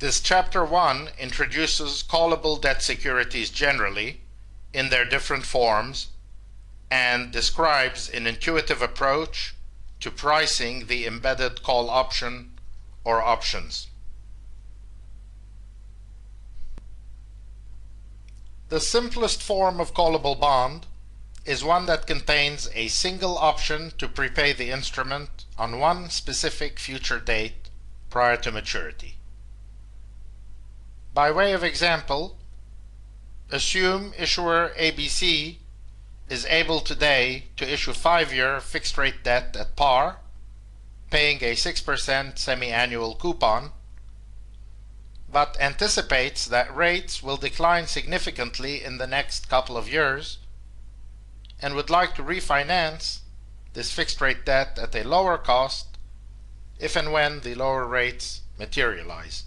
This Chapter 1 introduces callable debt securities generally, in their different forms, and describes an intuitive approach to pricing the embedded call option or options. The simplest form of callable bond is one that contains a single option to prepay the instrument on one specific future date prior to maturity. By way of example, assume issuer ABC is able today to issue 5-year fixed-rate debt at par, paying a 6% semi-annual coupon, but anticipates that rates will decline significantly in the next couple of years and would like to refinance this fixed-rate debt at a lower cost if and when the lower rates materialize.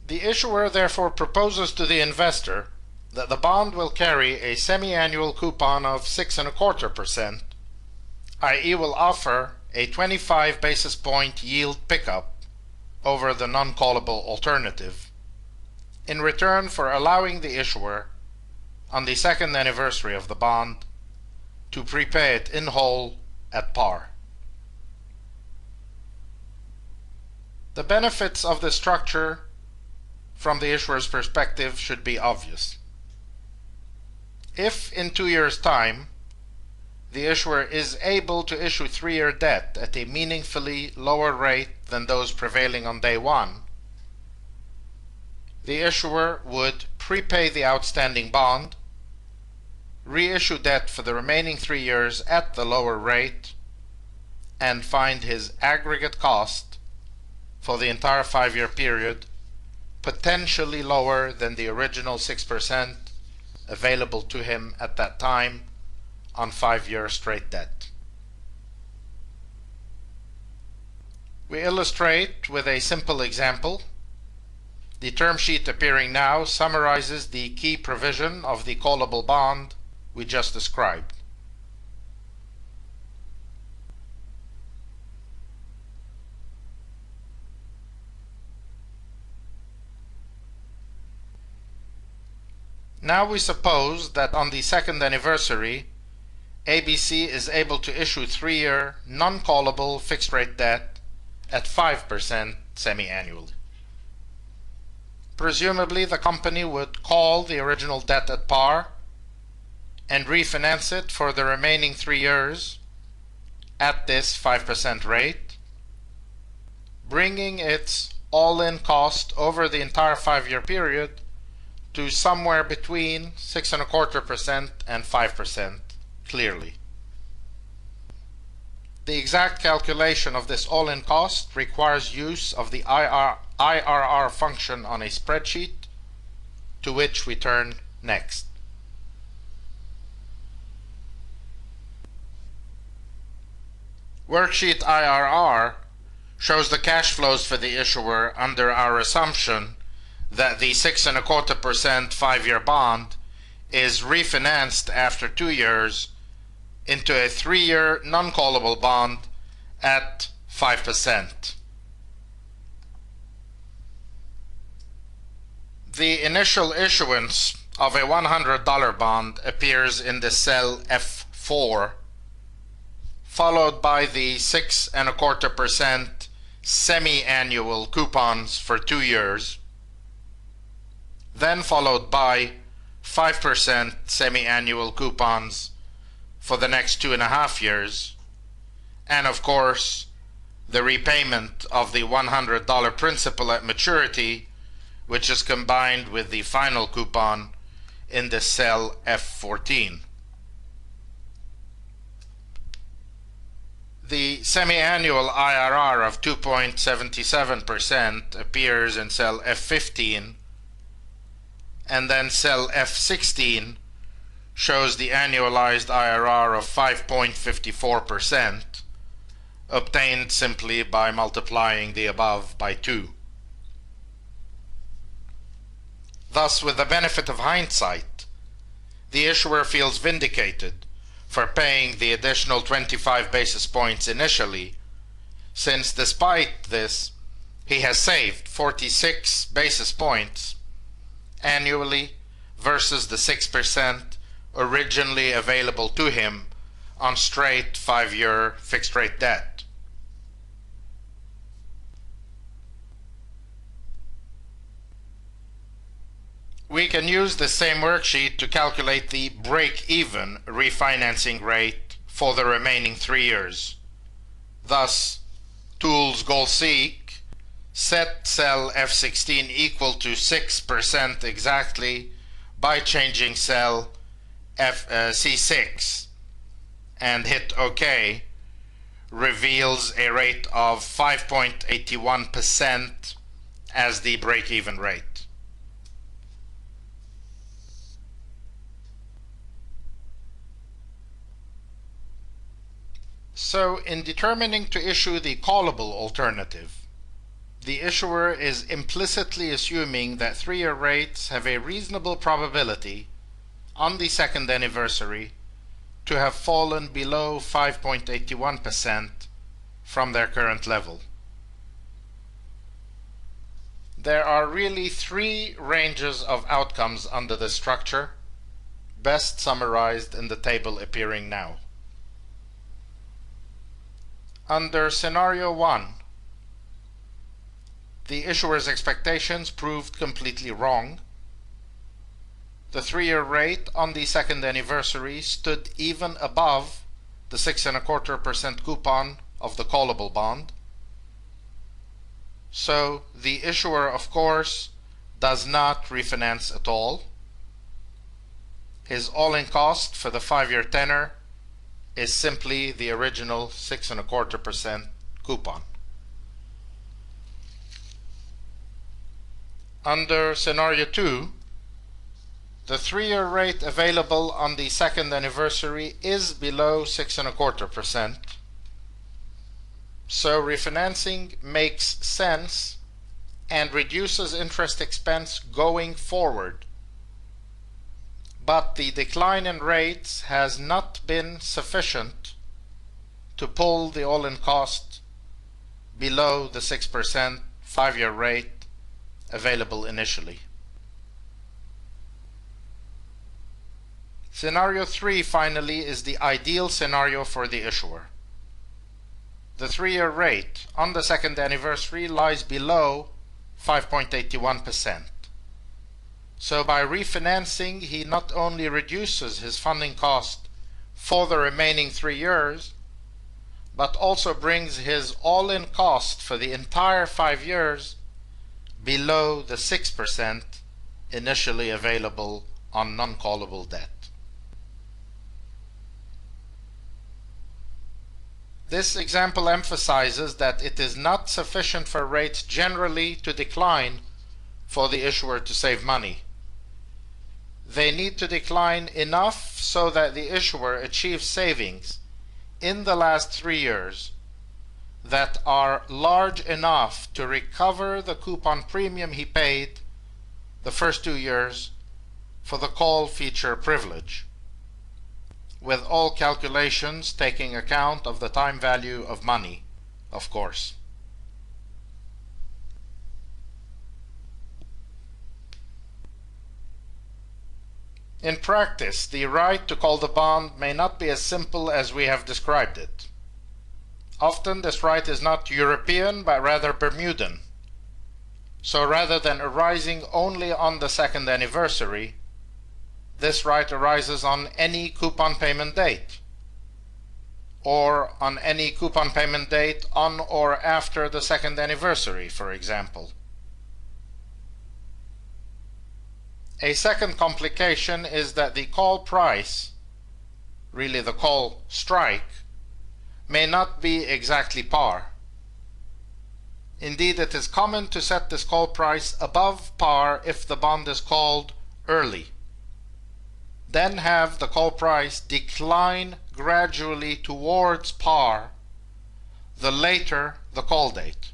The issuer therefore proposes to the investor that the bond will carry a semi-annual coupon of 6.25%, i.e. will offer a 25 basis point yield pickup over the non-callable alternative, in return for allowing the issuer, on the second anniversary of the bond, to prepay it in whole at par. The benefits of this structure from the issuer's perspective should be obvious. If in 2 years' time the issuer is able to issue 3-year debt at a meaningfully lower rate than those prevailing on day one, the issuer would prepay the outstanding bond, reissue debt for the remaining 3 years at the lower rate, and find his aggregate cost for the entire 5-year period potentially lower than the original 6% available to him at that time on 5-year straight debt. We illustrate with a simple example. The term sheet appearing now summarizes the key provision of the callable bond we just described. Now we suppose that on the second anniversary, ABC is able to issue 3-year non-callable fixed-rate debt at 5% semi-annually. Presumably, the company would call the original debt at par and refinance it for the remaining 3 years at this 5% rate, bringing its all-in cost over the entire 5-year period to somewhere between 6.25% and 5%, clearly. The exact calculation of this all-in cost requires use of the IRR function on a spreadsheet, to which we turn next. Worksheet IRR shows the cash flows for the issuer under our assumption that the 6.25% 5-year bond is refinanced after 2 years into a 3-year non-callable bond at 5%. The initial issuance of a $100 bond appears in the cell F4, followed by the 6.25% semi-annual coupons for 2 years, then followed by 5% semi-annual coupons for the next 2.5 years, and of course the repayment of the $100 principal at maturity, which is combined with the final coupon in the cell F14. The semi-annual IRR of 2.77% appears in cell F15, and then cell F16 shows the annualized IRR of 5.54%, obtained simply by multiplying the above by 2. Thus, with the benefit of hindsight, the issuer feels vindicated for paying the additional 25 basis points initially, since despite this, he has saved 46 basis points annually versus the 6% originally available to him on straight 5-year fixed rate debt. We can use the same worksheet to calculate the break-even refinancing rate for the remaining 3 years. Thus, Tools Goal Seek, set cell F16 equal to 6% exactly by changing cell C6 and hit OK, reveals a rate of 5.81% as the break-even rate. So, in determining to issue the callable alternative, the issuer is implicitly assuming that 3-year rates have a reasonable probability on the second anniversary to have fallen below 5.81% from their current level. There are really 3 ranges of outcomes under this structure, best summarized in the table appearing now. Under Scenario 1, the issuer's expectations proved completely wrong. The 3-year rate on the second anniversary stood even above the 6.25% coupon of the callable bond. So the issuer, of course, does not refinance at all. His all-in cost for the 5-year tenor is simply the original 6.25% coupon. Under Scenario 2, the 3-year rate available on the second anniversary is below 6.25%, so refinancing makes sense and reduces interest expense going forward. But the decline in rates has not been sufficient to pull the all-in cost below the 6% 5-year rate available initially. Scenario 3, finally, is the ideal scenario for the issuer. The 3-year rate on the second anniversary lies below 5.81%. So by refinancing, he not only reduces his funding cost for the remaining 3 years, but also brings his all-in cost for the entire 5 years below the 6% initially available on non-callable debt. This example emphasizes that it is not sufficient for rates generally to decline for the issuer to save money. They need to decline enough so that the issuer achieves savings in the last 3 years that are large enough to recover the coupon premium he paid the first 2 years for the call feature privilege, with all calculations taking account of the time value of money, of course. In practice, the right to call the bond may not be as simple as we have described it. Often this right is not European, but rather Bermudan. So rather than arising only on the second anniversary, this right arises on any coupon payment date, or on any coupon payment date on or after the second anniversary, for example. A second complication is that the call price, really the call strike, may not be exactly par. Indeed, it is common to set this call price above par if the bond is called early. Then have the call price decline gradually towards par the later the call date.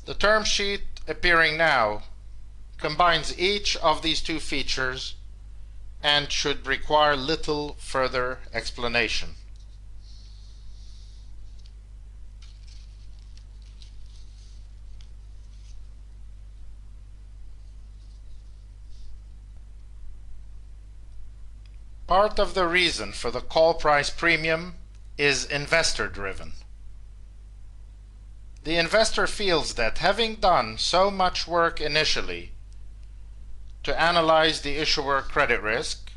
The term sheet appearing now combines each of these two features and should require little further explanation. Part of the reason for the call price premium is investor driven. The investor feels that having done so much work initially to analyze the issuer credit risk,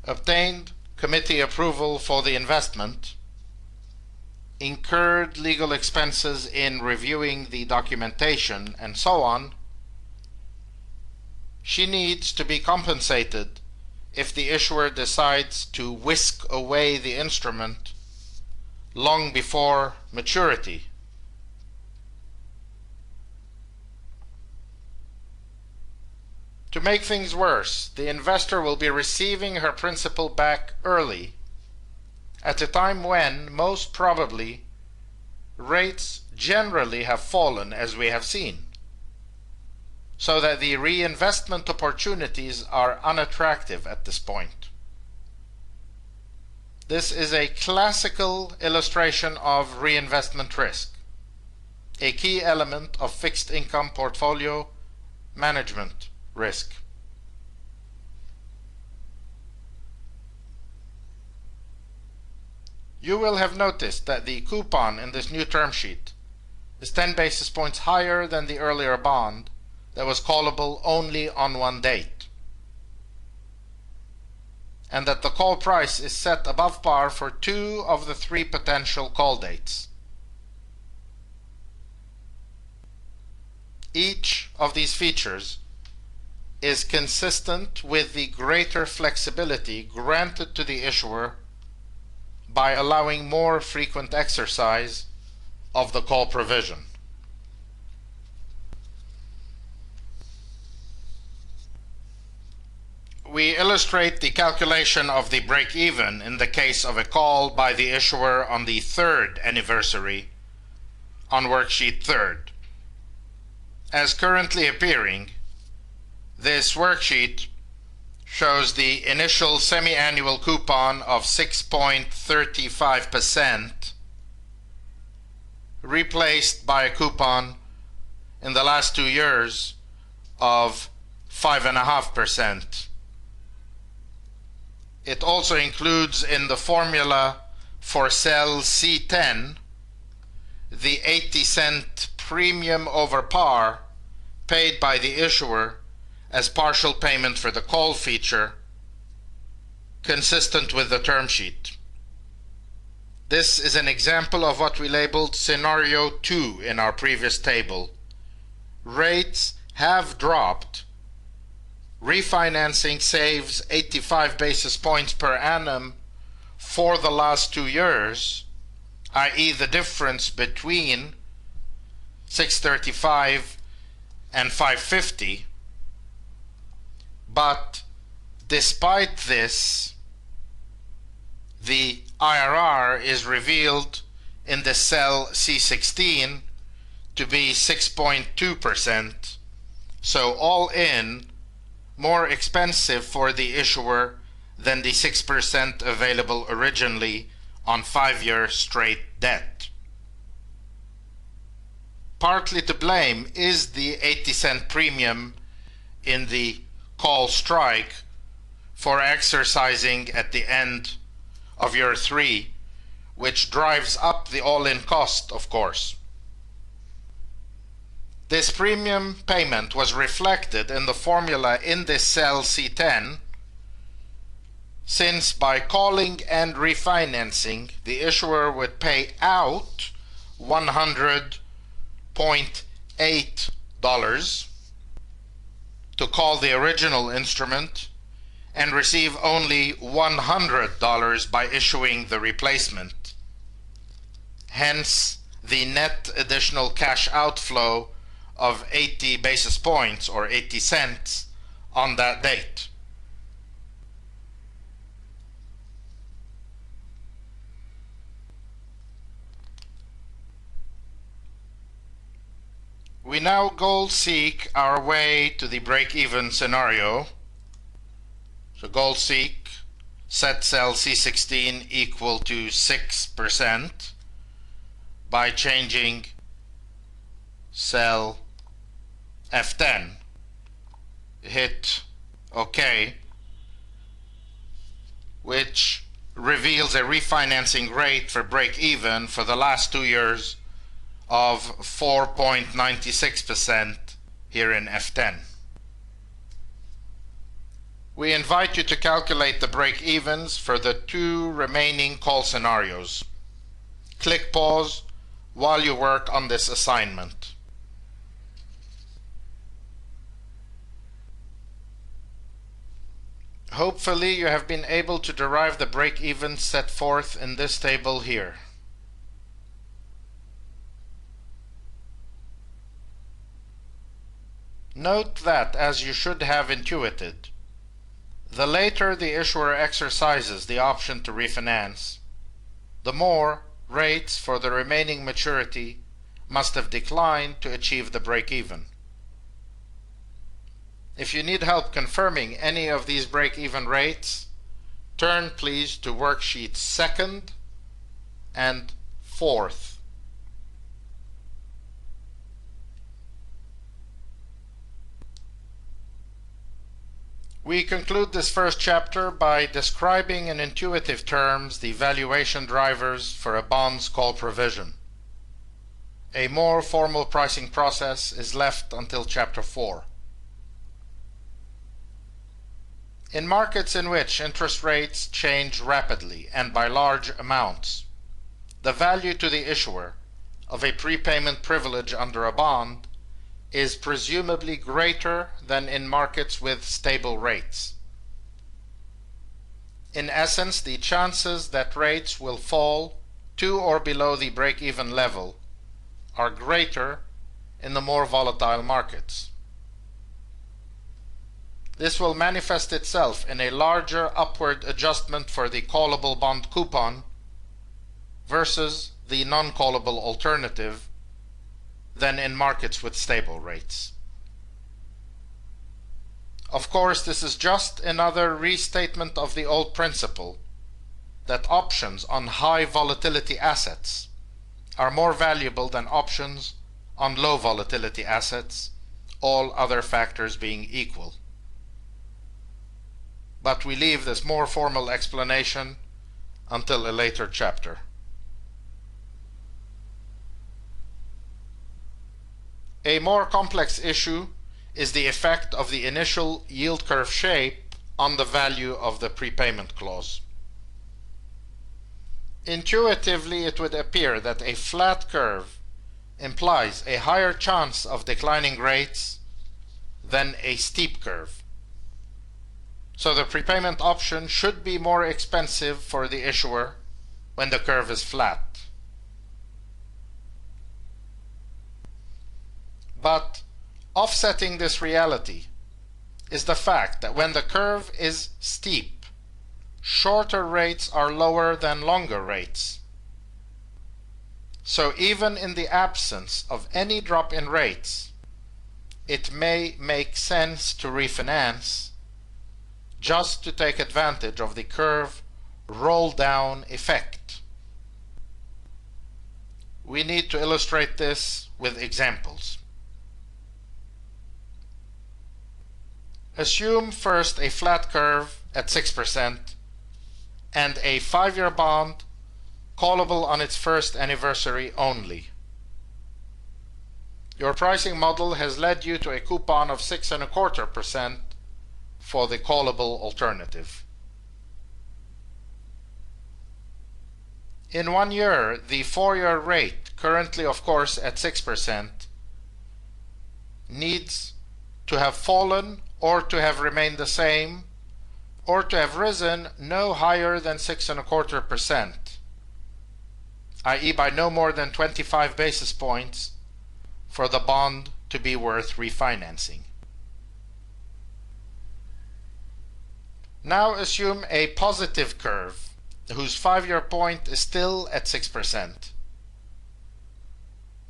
obtained committee approval for the investment, incurred legal expenses in reviewing the documentation, and so on, she needs to be compensated if the issuer decides to whisk away the instrument long before maturity. To make things worse, the investor will be receiving her principal back early, at a time when, most probably, rates generally have fallen, as we have seen, so that the reinvestment opportunities are unattractive at this point. This is a classical illustration of reinvestment risk, a key element of fixed income portfolio management risk. You will have noticed that the coupon in this new term sheet is 10 basis points higher than the earlier bond that was callable only on one date, and that the call price is set above par for 2 of the 3 potential call dates. Each of these features is consistent with the greater flexibility granted to the issuer by allowing more frequent exercise of the call provision. We illustrate the calculation of the break-even in the case of a call by the issuer on the 3rd anniversary on worksheet 3rd. As currently appearing, this worksheet shows the initial semi-annual coupon of 6.35%, replaced by a coupon in the last 2 years of 5.5%. It also includes in the formula for cell C10 the 80-cent premium over par paid by the issuer as partial payment for the call feature, consistent with the term sheet. This is an example of what we labeled scenario 2 in our previous table. Rates have dropped. Refinancing saves 85 basis points per annum for the last 2 years, i.e. the difference between 635 and 550. But despite this, the IRR is revealed in the cell C16 to be 6.2%, so all in, more expensive for the issuer than the 6% available originally on 5-year straight debt. Partly to blame is the 80-cent premium in the call strike for exercising at the end of year 3, which drives up the all-in cost, of course. This premium payment was reflected in the formula in this cell C10, since by calling and refinancing, the issuer would pay out $100.8 to call the original instrument and receive only $100 by issuing the replacement. Hence, the net additional cash outflow of 80 basis points or 80 cents on that date. We now goal seek our way to the break-even scenario. So goal seek, set cell C16 equal to 6% by changing cell F10. Hit OK. which reveals a refinancing rate for break-even for the last 2 years of 4.96% here in F10. We invite you to calculate the break-evens for the 2 remaining call scenarios. Click pause while you work on this assignment. Hopefully you have been able to derive the break-evens set forth in this table here. Note that, as you should have intuited, the later the issuer exercises the option to refinance, the more rates for the remaining maturity must have declined to achieve the break-even. If you need help confirming any of these break-even rates, turn please to worksheets 2nd and 4th. We conclude this first chapter by describing in intuitive terms the valuation drivers for a bond's call provision. A more formal pricing process is left until chapter 4. In markets in which interest rates change rapidly and by large amounts, the value to the issuer of a prepayment privilege under a bond is presumably greater than in markets with stable rates. In essence, the chances that rates will fall to or below the break-even level are greater in the more volatile markets. This will manifest itself in a larger upward adjustment for the callable bond coupon versus the non-callable alternative than in markets with stable rates. Of course, this is just another restatement of the old principle that options on high volatility assets are more valuable than options on low volatility assets, all other factors being equal. But we leave this more formal explanation until a later chapter. A more complex issue is the effect of the initial yield curve shape on the value of the prepayment clause. Intuitively, it would appear that a flat curve implies a higher chance of declining rates than a steep curve. So the prepayment option should be more expensive for the issuer when the curve is flat. But offsetting this reality is the fact that when the curve is steep, shorter rates are lower than longer rates. So even in the absence of any drop in rates, it may make sense to refinance just to take advantage of the curve roll-down effect. We need to illustrate this with examples. Assume first a flat curve at 6% and a 5-year bond callable on its first anniversary only. Your pricing model has led you to a coupon of 6.25% for the callable alternative. In 1 year, the 4-year rate, currently of course at 6%, needs to have fallen or to have remained the same, or to have risen no higher than 6.25%, i.e. by no more than 25 basis points for the bond to be worth refinancing. Now assume a positive curve whose 5-year point is still at 6%,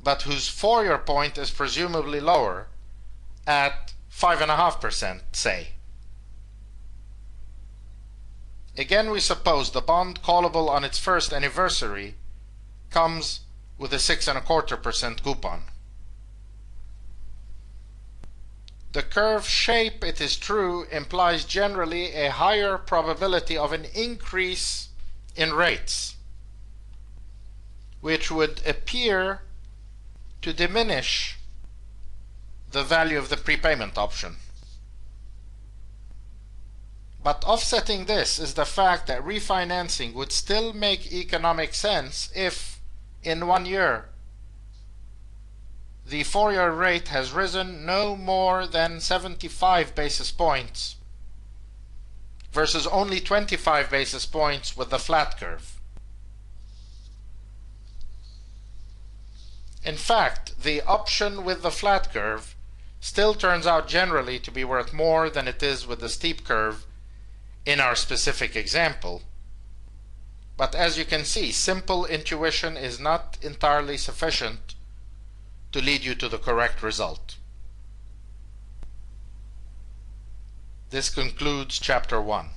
but whose 4-year point is presumably lower at 5.5%, say. Again, we suppose the bond callable on its first anniversary comes with a 6.25% coupon. The curve shape, it is true, implies generally a higher probability of an increase in rates, which would appear to diminish the value of the prepayment option. But offsetting this is the fact that refinancing would still make economic sense if, in 1 year, the 4-year rate has risen no more than 75 basis points versus only 25 basis points with the flat curve. In fact, the option with the flat curve still turns out generally to be worth more than it is with the steep curve in our specific example. But as you can see, simple intuition is not entirely sufficient to lead you to the correct result. This concludes Chapter 1.